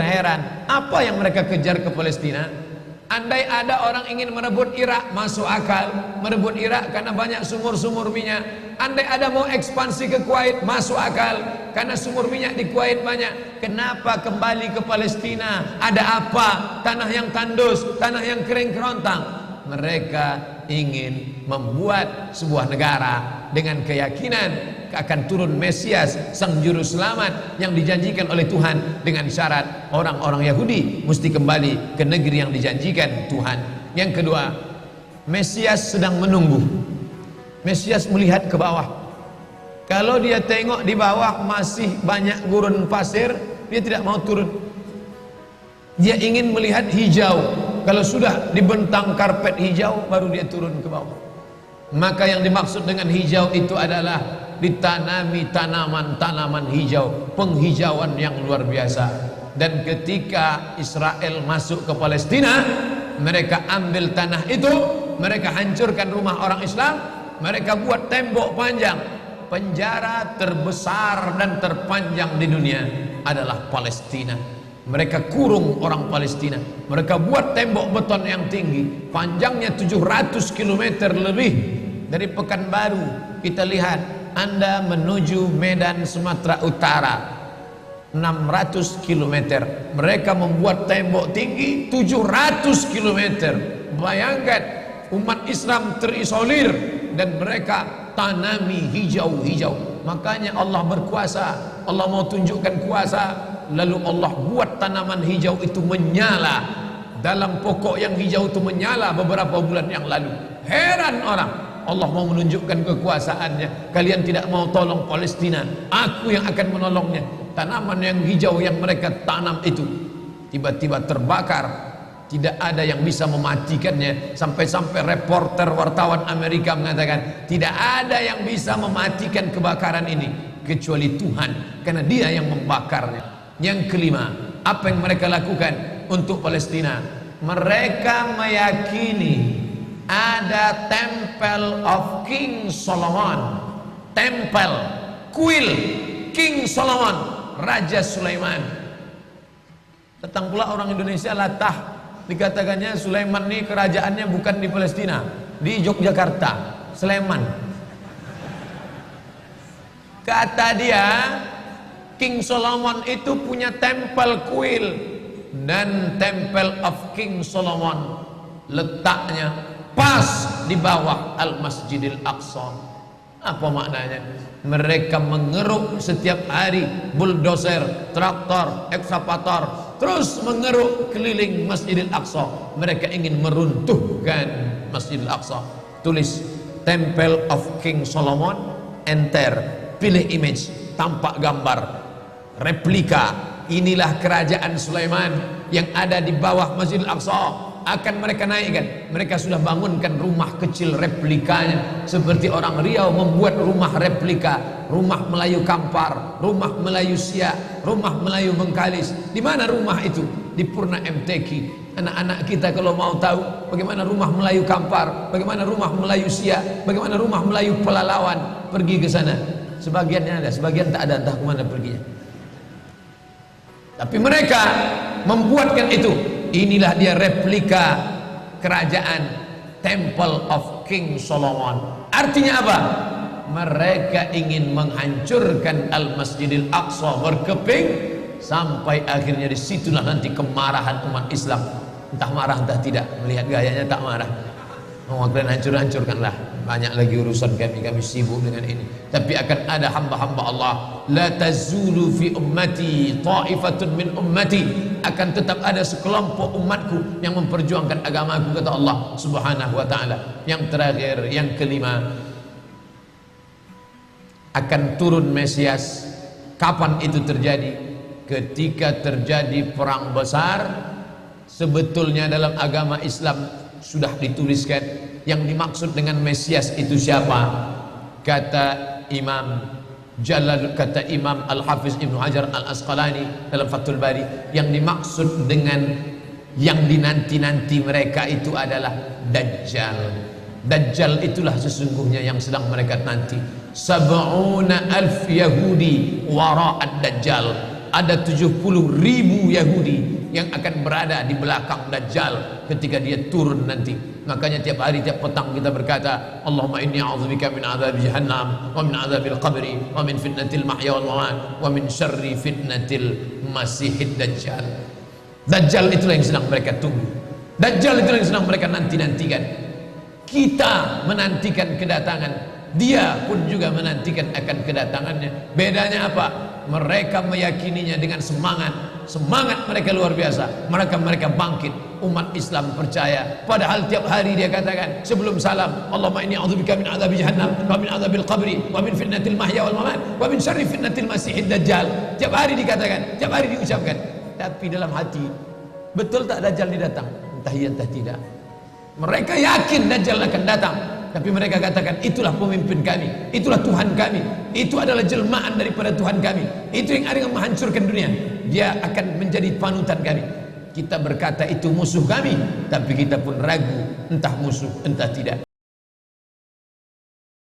Heran, apa yang mereka kejar ke Palestina? Andai ada orang ingin merebut Irak, masuk akal. Merebut Irak karena banyak sumur-sumur minyak. Andai ada mau ekspansi ke Kuwait, masuk akal, karena sumur minyak di Kuwait banyak. Kenapa kembali ke Palestina? Ada apa? Tanah yang tandus, tanah yang kering kerontang. Mereka ingin membuat sebuah negara dengan keyakinan akan turun Mesias, sang juru selamat yang dijanjikan oleh Tuhan, dengan syarat orang-orang Yahudi mesti kembali ke negeri yang dijanjikan Tuhan. Yang kedua, Mesias sedang menunggu. Mesias melihat ke bawah. Kalau dia tengok di bawah masih banyak gurun pasir, dia tidak mau turun. Dia ingin melihat hijau. Kalau sudah dibentang karpet hijau, baru dia turun ke bawah. Maka yang dimaksud dengan hijau itu adalah ditanami tanaman-tanaman hijau, penghijauan yang luar biasa. Dan ketika Israel masuk ke Palestina, mereka ambil tanah itu, mereka hancurkan rumah orang Islam, mereka buat tembok panjang. Penjara terbesar dan terpanjang di dunia adalah Palestina. Mereka kurung orang Palestina. Mereka buat tembok beton yang tinggi, panjangnya 700 km lebih. Dari Pekanbaru kita lihat, Anda menuju Medan Sumatera Utara 600 km. Mereka membuat tembok tinggi 700 km. Bayangkan, umat Islam terisolir dan mereka tanami hijau-hijau. Makanya Allah berkuasa. Allah mau tunjukkan kuasa, lalu Allah buat tanaman hijau itu menyala. Dalam pokok yang hijau itu menyala beberapa bulan yang lalu. Heran orang, Allah mau menunjukkan kekuasaannya. Kalian tidak mau tolong Palestina, aku yang akan menolongnya. Tanaman yang hijau yang mereka tanam itu tiba-tiba terbakar. Tidak ada yang bisa mematikannya. Sampai-sampai reporter wartawan Amerika mengatakan, tidak ada yang bisa mematikan kebakaran ini kecuali Tuhan, karena Dia yang membakarnya. Yang kelima, apa yang mereka lakukan untuk Palestina? Mereka meyakini ada Temple of King Solomon, tempel kuil King Solomon, Raja Sulaiman. Datang pula orang Indonesia latah, dikatakannya Sulaiman ini kerajaannya bukan di Palestina, di Yogyakarta, Sleman. Kata dia, King Solomon itu punya tempel kuil, dan Temple of King Solomon letaknya pas di bawah Al-Masjidil Aqsa. Apa maknanya? Mereka mengeruk setiap hari, bulldozer, traktor, ekskavator, terus mengeruk keliling Masjidil Aqsa. Mereka ingin meruntuhkan Masjidil Aqsa. Tulis Temple of King Solomon, enter, pilih image, tampak gambar replika. Inilah kerajaan Sulaiman yang ada di bawah Masjidil Aqsa. Akan mereka naikkan. Mereka sudah bangunkan rumah kecil replikanya, seperti orang Riau membuat rumah replika, rumah Melayu Kampar, rumah Melayu Siak, rumah Melayu Bengkalis. Di mana rumah itu? Di Purna MTQ. Anak-anak kita kalau mau tahu bagaimana rumah Melayu Kampar, bagaimana rumah Melayu Siak, bagaimana rumah Melayu Pelalawan, pergi ke sana. Sebagiannya ada, sebagian tak ada, entah kemana perginya. Tapi mereka membuatkan itu. Inilah dia replika kerajaan Temple of King Solomon. Artinya apa? Mereka ingin menghancurkan Al-Masjidil Aqsa berkeping, sampai akhirnya disitulah nanti kemarahan umat Islam. Entah marah entah tidak, melihat gayanya tak marah. Mau kalian hancur-hancurkanlah, banyak lagi urusan kami sibuk dengan ini. Tapi akan ada hamba-hamba Allah, la tazulu fi ummati ta'ifatun min ummati, akan tetap ada sekelompok umatku yang memperjuangkan agamaku, kata Allah Subhanahu wa taala. Yang terakhir, yang kelima, akan turun Mesias. Kapan itu terjadi? Ketika terjadi perang besar. Sebetulnya dalam agama Islam sudah dituliskan yang dimaksud dengan Mesias itu siapa. Kata Imam Al-Hafiz Ibnu Hajar Al-Asqalani dalam Fathul Bari, yang dimaksud dengan yang dinanti-nanti mereka itu adalah Dajjal. Dajjal itulah sesungguhnya yang sedang mereka nanti. 70,000 Yahudi wara'ad Dajjal. ada 70.000 Yahudi yang akan berada di belakang Dajjal ketika dia turun nanti. Makanya tiap hari, tiap petang kita berkata, Allahumma inni a'udzubika min adzabi jahannam wa min adzabil qabri wa min fitnatil mahya wal mamat wa min syarri fitnatil masihid dajjal. Dajjal itulah yang sedang mereka tunggu. Dajjal itulah yang sedang mereka nanti-nantikan. Kita menantikan kedatangan, dia pun juga menantikan akan kedatangannya. Bedanya apa? Mereka meyakininya dengan semangat. Semangat mereka luar biasa. Mereka bangkit. Umat Islam percaya. Padahal tiap hari dia katakan sebelum salam, Allahumma inni a'udzubika min adzabi jahannam wa min adzabil qabri wa min fitnatil mahya wal mamat wa min syarri fitnatil masihid dajjal. Tiap hari dikatakan, tiap hari diucapkan. Tapi dalam hati, betul tak Dajjal ini datang? Entah iya entah tidak. Mereka yakin Dajjal akan datang, tapi mereka katakan itulah pemimpin kami, itulah Tuhan kami, itu adalah jelmaan daripada Tuhan kami, itu yang akan menghancurkan dunia, dia akan menjadi panutan kami. Kita berkata itu musuh kami, tapi kita pun ragu entah musuh entah tidak.